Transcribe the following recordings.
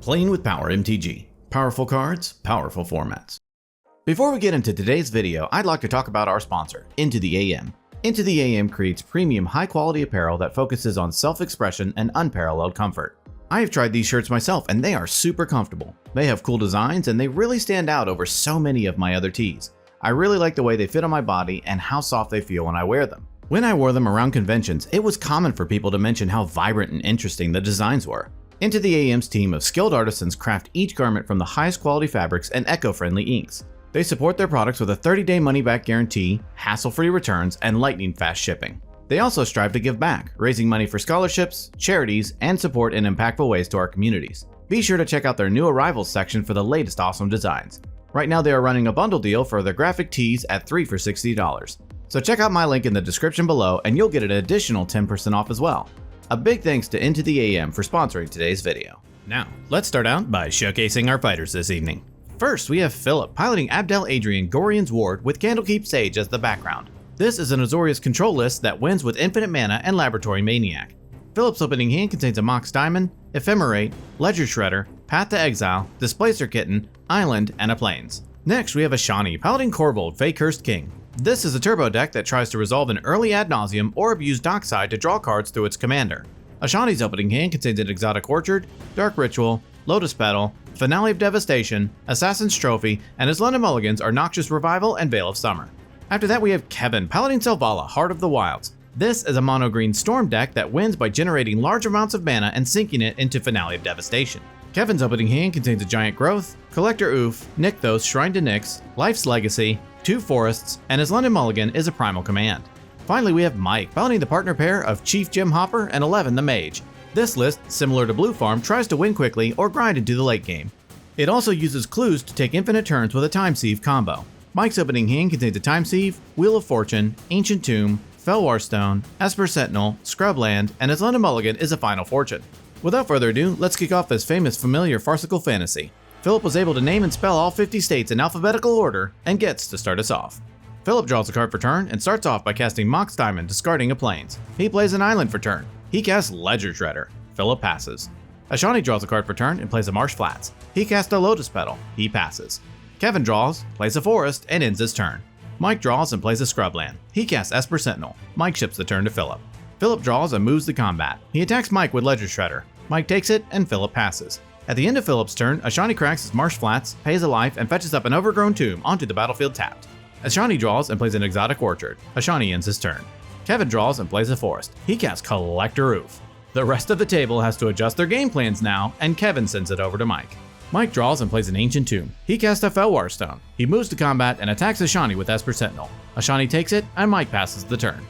Playing with Power MTG. Powerful cards, powerful formats. Before we get into today's video, I'd like to talk about our sponsor, Into the AM. Into the AM creates premium high-quality apparel that focuses on self-expression and unparalleled comfort. I have tried these shirts myself and they are super comfortable. They have cool designs and they really stand out over so many of my other tees. I really like the way they fit on my body and how soft they feel when I wear them. When I wore them around conventions, it was common for people to mention how vibrant and interesting the designs were. Into the AM's team of skilled artisans craft each garment from the highest quality fabrics and eco-friendly inks. They support their products with a 30-day money-back guarantee, hassle-free returns, and lightning-fast shipping. They also strive to give back, raising money for scholarships, charities, and support in impactful ways to our communities. Be sure to check out their new arrivals section for the latest awesome designs. Right now they are running a bundle deal for their graphic tees at 3 for $60. So check out my link in the description below and you'll get an additional 10% off as well. A big thanks to Into the AM for sponsoring today's video. Now, let's start out by showcasing our fighters this evening. First, we have Philip piloting Abdel Adrian Gorian's Ward with Candlekeep Sage as the background. This is an Azorius control list that wins with Infinite Mana and Laboratory Maniac. Philip's opening hand contains a Mox Diamond, Ephemerate, Ledger Shredder, Path to Exile, Displacer Kitten, Island, and a Plains. Next, we have Ashani piloting Korvold, Fey-Cursed King. This is a turbo deck that tries to resolve an early ad nauseam or abuse Dockside to draw cards through its commander. Ashani's opening hand contains an Exotic Orchard, Dark Ritual, Lotus Petal, Finale of Devastation, Assassin's Trophy, and his London Mulligans are Noxious Revival and Veil of Summer. After that we have Kevin piloting Selvala, Heart of the Wilds. This is a mono-green storm deck that wins by generating large amounts of mana and sinking it into Finale of Devastation. Kevin's opening hand contains a Giant Growth, Collector Oof, Nykthos, Shrine to Nyx, Life's Legacy, 2 Forests, and his London Mulligan is a Primal Command. Finally, we have Mike piloting the partner pair of Chief Jim Hopper and 11 the Mage. This list, similar to Blue Farm, tries to win quickly or grind into the late game. It also uses clues to take infinite turns with a Time Sieve combo. Mike's opening hand contains a Time Sieve, Wheel of Fortune, Ancient Tomb, Felwar Stone, Esper Sentinel, Scrubland, and his London Mulligan is a Final Fortune. Without further ado, let's kick off this famous familiar farcical fantasy. Philip was able to name and spell all 50 states in alphabetical order and gets to start us off. Philip draws a card for turn and starts off by casting Mox Diamond, discarding a Plains. He plays an Island for turn. He casts Ledger Shredder. Philip passes. Ashani draws a card for turn and plays a Marsh Flats. He casts a Lotus Petal. He passes. Kevin draws, plays a Forest, and ends his turn. Mike draws and plays a Scrubland. He casts Esper Sentinel. Mike ships the turn to Philip. Philip draws and moves to combat. He attacks Mike with Ledger Shredder. Mike takes it and Philip passes. At the end of Philip's turn, Ashani cracks his Marsh Flats, pays a life, and fetches up an Overgrown Tomb onto the battlefield tapped. Ashani draws and plays an Exotic Orchard. Ashani ends his turn. Kevin draws and plays a Forest. He casts Collector Oof. The rest of the table has to adjust their game plans now, and Kevin sends it over to Mike. Mike draws and plays an Ancient Tomb. He casts a Felwar Stone. He moves to combat and attacks Ashani with Esper Sentinel. Ashani takes it, and Mike passes the turn.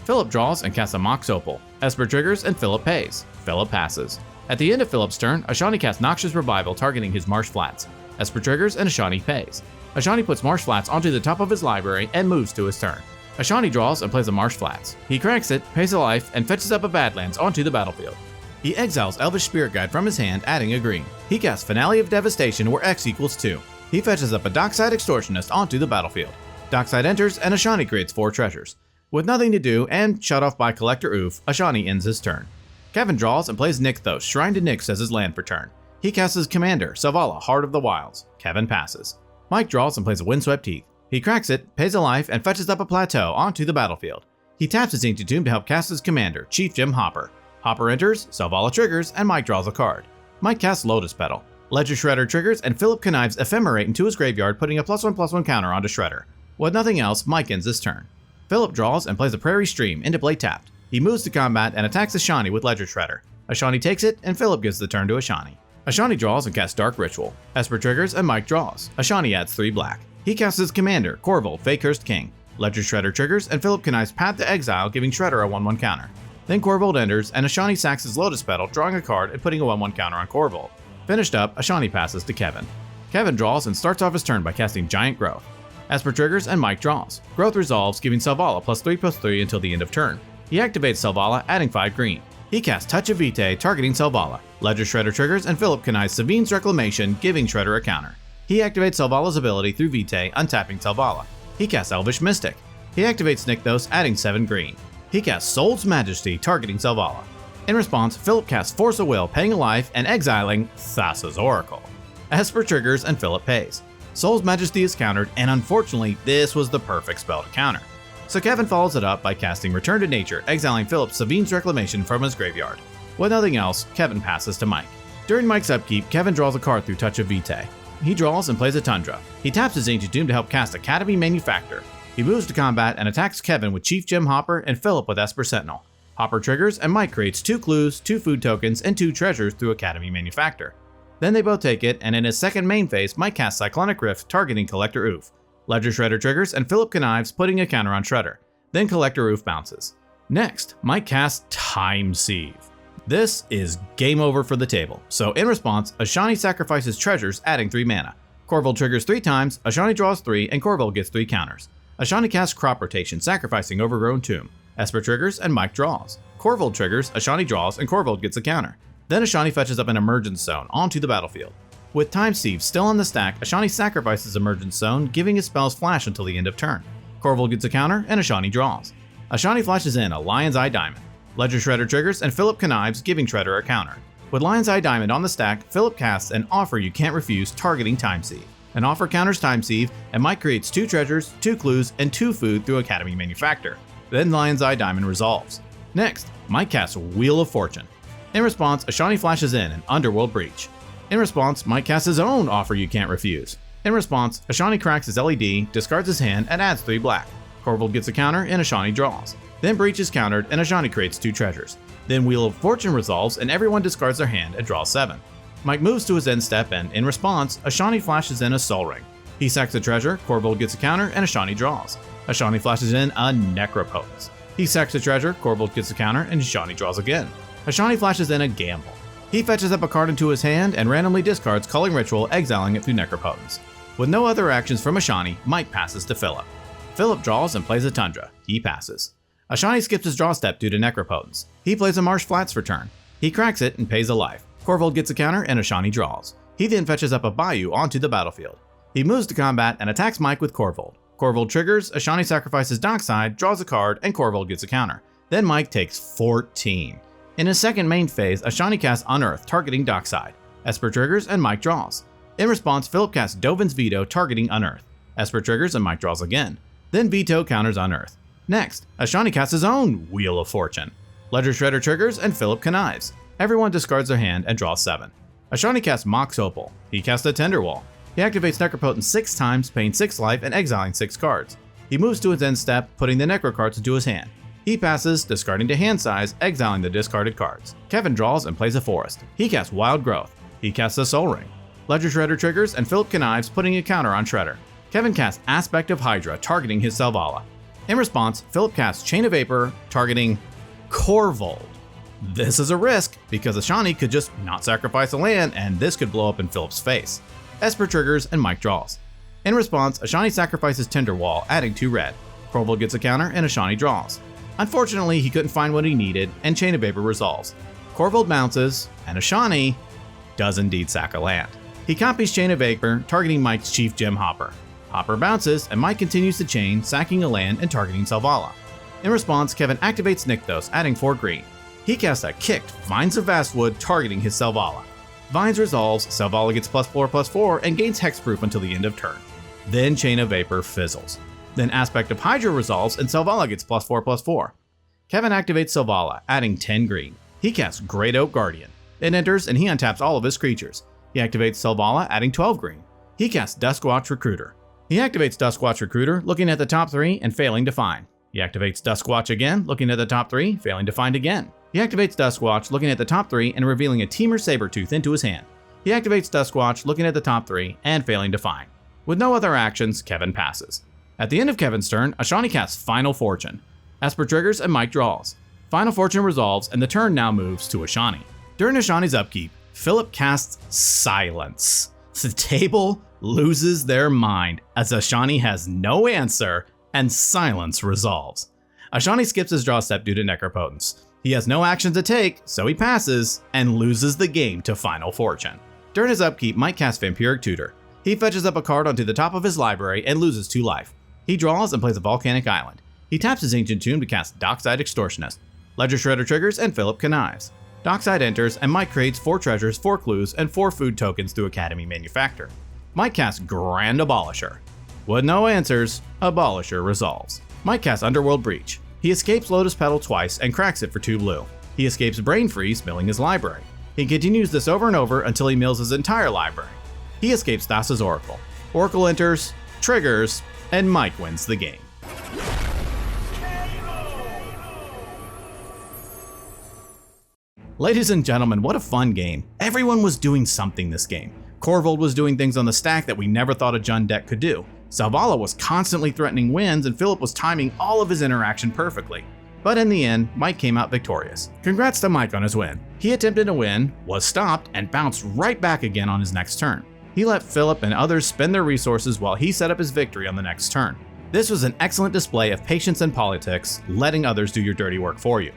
Philip draws and casts a Mox Opal. Esper triggers and Philip pays. Philip passes. At the end of Philip's turn, Ashani casts Noxious Revival targeting his Marsh Flats. Esper triggers and Ashani pays. Ashani puts Marsh Flats onto the top of his library and moves to his turn. Ashani draws and plays a Marsh Flats. He cracks it, pays a life, and fetches up a Badlands onto the battlefield. He exiles Elvish Spirit Guide from his hand, adding a green. He casts Finale of Devastation where X equals 2. He fetches up a Dockside Extortionist onto the battlefield. Dockside enters and Ashani creates 4 treasures. With nothing to do and shut off by Collector Oof, Ashani ends his turn. Kevin draws and plays Nykthos, Shrine to Nyx as his land for turn. He casts his commander, Selvala, Heart of the Wilds. Kevin passes. Mike draws and plays a Windswept Heath. He cracks it, pays a life, and fetches up a Plateau onto the battlefield. He taps his Ancient Tomb to help cast his commander, Chief Jim Hopper. Hopper enters, Selvala triggers, and Mike draws a card. Mike casts Lotus Petal. Ledger Shredder triggers, and Philip connives Ephemerate into his graveyard, putting a +1/+1 counter onto Shredder. With nothing else, Mike ends his turn. Philip draws and plays a Prairie Stream into play tapped. He moves to combat and attacks Ashani with Ledger Shredder. Ashani takes it, and Philip gives the turn to Ashani. Ashani draws and casts Dark Ritual. Esper triggers, and Mike draws. Ashani adds 3 black. He casts his commander, Korvold, Fey-Cursed King. Ledger Shredder triggers, and Philip connives Path to Exile, giving Shredder a 1/1 counter. Then Korvold enters, and Ashani sacks his Lotus Petal, drawing a card and putting a 1/1 counter on Korvold. Finished up, Ashani passes to Kevin. Kevin draws and starts off his turn by casting Giant Growth. Esper triggers, and Mike draws. Growth resolves, giving Selvala +3/+3 until the end of turn. He activates Selvala, adding 5 green. He casts Touch of Vitae, targeting Selvala. Ledger Shredder triggers, and Philip connives Savine's Reclamation, giving Shredder a counter. He activates Selvala's ability through Vitae, untapping Selvala. He casts Elvish Mystic. He activates Nykthos, adding 7 green. He casts Soul's Majesty, targeting Selvala. In response, Philip casts Force of Will, paying a life and exiling Thassa's Oracle. Esper triggers and Philip pays. Soul's Majesty is countered, and unfortunately, this was the perfect spell to counter. So Kevin follows it up by casting Return to Nature, exiling Philip Savine's Reclamation from his graveyard. With nothing else, Kevin passes to Mike. During Mike's upkeep, Kevin draws a card through Touch of Vitae. He draws and plays a Tundra. He taps his Ancient Tomb to help cast Academy Manufactor. He moves to combat and attacks Kevin with Chief Gem Hopper and Philip with Esper Sentinel. Hopper triggers and Mike creates 2 clues, 2 food tokens, and 2 treasures through Academy Manufactor. Then they both take it, and in his second main phase, Mike casts Cyclonic Rift, targeting Collector Oof. Ledger Shredder triggers, and Philip connives, putting a counter on Shredder. Then Collector Oof bounces. Next, Mike casts Time Sieve. This is game over for the table, so in response, Ashani sacrifices treasures, adding 3 mana. Korvold triggers 3 times, Ashani draws 3, and Korvold gets 3 counters. Ashani casts Crop Rotation, sacrificing Overgrown Tomb. Esper triggers, and Mike draws. Korvold triggers, Ashani draws, and Korvold gets a counter. Then Ashani fetches up an Emergence Zone onto the battlefield. With Time Sieve still on the stack, Ashani sacrifices Emergence Zone, giving his spells flash until the end of turn. Korvold gets a counter, and Ashani draws. Ashani flashes in a Lion's Eye Diamond. Ledger Shredder triggers, and Philip connives, giving Shredder a counter. With Lion's Eye Diamond on the stack, Philip casts an Offer You Can't Refuse, targeting Time Sieve. An offer counters Time Sieve, and Mike creates 2 treasures, 2 clues, and 2 food through Academy Manufactor. Then Lion's Eye Diamond resolves. Next, Mike casts Wheel of Fortune. In response, Ashani flashes in an Underworld Breach. In response, Mike casts his own Offer You Can't Refuse. In response, Ashani cracks his LED, discards his hand, and adds 3 black. Korvold gets a counter, and Ashani draws. Then Breach is countered, and Ashani creates 2 treasures. Then Wheel of Fortune resolves, and everyone discards their hand and draws 7. Mike moves to his end step, and in response, Ashani flashes in a Soul Ring. He sacks a treasure, Korvold gets a counter, and Ashani draws. Ashani flashes in a Necropotence. He sacks a treasure, Korvold gets a counter, and Ashani draws again. Ashani flashes in a Gamble. He fetches up a card into his hand and randomly discards Culling Ritual, exiling it through Necropotence. With no other actions from Ashani, Mike passes to Philip. Philip draws and plays a Tundra. He passes. Ashani skips his draw step due to Necropotence. He plays a Marsh Flats for turn. He cracks it and pays a life. Korvold gets a counter and Ashani draws. He then fetches up a Bayou onto the battlefield. He moves to combat and attacks Mike with Korvold. Korvold triggers, Ashani sacrifices Dockside, draws a card, and Korvold gets a counter. Then Mike takes 14. In his second main phase, Ashani casts Unearth, targeting Dockside. Esper triggers and Mike draws. In response, Philip casts Dovin's Veto, targeting Unearth. Esper triggers and Mike draws again. Then Veto counters Unearth. Next, Ashani casts his own Wheel of Fortune. Ledger Shredder triggers and Philip connives. Everyone discards their hand and draws 7. Ashani casts Mox Opal. He casts a Tender Wall. He activates Necropotence 6 times, paying 6 life and exiling 6 cards. He moves to his end step, putting the Necro cards into his hand. He passes, discarding to hand size, exiling the discarded cards. Kevin draws and plays a Forest. He casts Wild Growth. He casts a Soul Ring. Ledger Shredder triggers and Philip connives, putting a counter on Shredder. Kevin casts Aspect of Hydra, targeting his Selvala. In response, Philip casts Chain of Vapor, targeting Korvold. This is a risk, because Ashani could just not sacrifice a land, and this could blow up in Philip's face. Esper triggers and Mike draws. In response, Ashani sacrifices Tender Wall, adding 2 red. Korvold gets a counter and Ashani draws. Unfortunately, he couldn't find what he needed, and Chain of Vapor resolves. Korvold bounces, and Ashani does indeed sack a land. He copies Chain of Vapor, targeting Mike's Chief Gem Hopper. Hopper bounces, and Mike continues to chain, sacking a land and targeting Selvala. In response, Kevin activates Nykthos, adding 4 green. He casts a kicked Vines of Vastwood, targeting his Selvala. Vines resolves, Selvala gets +4/+4 and gains hexproof until the end of turn. Then Chain of Vapor fizzles. Then Aspect of Hydra resolves and Selvala gets +4/+4. Kevin activates Selvala, adding 10 green. He casts Great Oak Guardian. It enters and he untaps all of his creatures. He activates Selvala, adding 12 green. He casts Duskwatch Recruiter. He activates Duskwatch Recruiter, looking at the top 3 and failing to find. He activates Duskwatch again, looking at the top 3, failing to find again. He activates Duskwatch, looking at the top 3 and revealing a Temur Sabertooth into his hand. He activates Duskwatch, looking at the top 3 and failing to find. With no other actions, Kevin passes. At the end of Kevin's turn, Ashani casts Final Fortune. Esper triggers and Mike draws. Final Fortune resolves and the turn now moves to Ashani. During Ashani's upkeep, Philip casts Silence. The table loses their mind as Ashani has no answer and Silence resolves. Ashani skips his draw step due to Necropotence. He has no action to take, so he passes and loses the game to Final Fortune. During his upkeep, Mike casts Vampiric Tutor. He fetches up a card onto the top of his library and loses 2 life. He draws and plays a Volcanic Island. He taps his Ancient Tomb to cast Dockside Extortionist. Ledger Shredder triggers and Philip connives. Dockside enters and Mike creates 4 treasures, 4 clues, and 4 food tokens through Academy Manufactor. Mike casts Grand Abolisher. With no answers, Abolisher resolves. Mike casts Underworld Breach. He escapes Lotus Petal twice and cracks it for 2 blue. He escapes Brain Freeze, milling his library. He continues this over and over until he mills his entire library. He escapes Thassa's Oracle. Oracle enters, triggers, and Mike wins the game. Ladies and gentlemen, what a fun game. Everyone was doing something this game. Korvold was doing things on the stack that we never thought a Jund deck could do. Selvala was constantly threatening wins, and Philip was timing all of his interaction perfectly. But in the end, Mike came out victorious. Congrats to Mike on his win. He attempted to win, was stopped, and bounced right back again on his next turn. He let Philip and others spend their resources while he set up his victory on the next turn. This was an excellent display of patience and politics, letting others do your dirty work for you.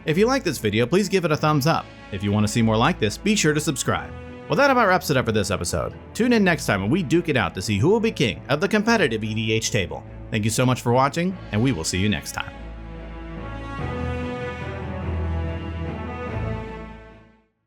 If you like this video, please give it a thumbs up. If you want to see more like this, be sure to subscribe. Well, that about wraps it up for this episode. Tune in next time when we duke it out to see who will be king of the competitive EDH table. Thank you so much for watching, and we will see you next time.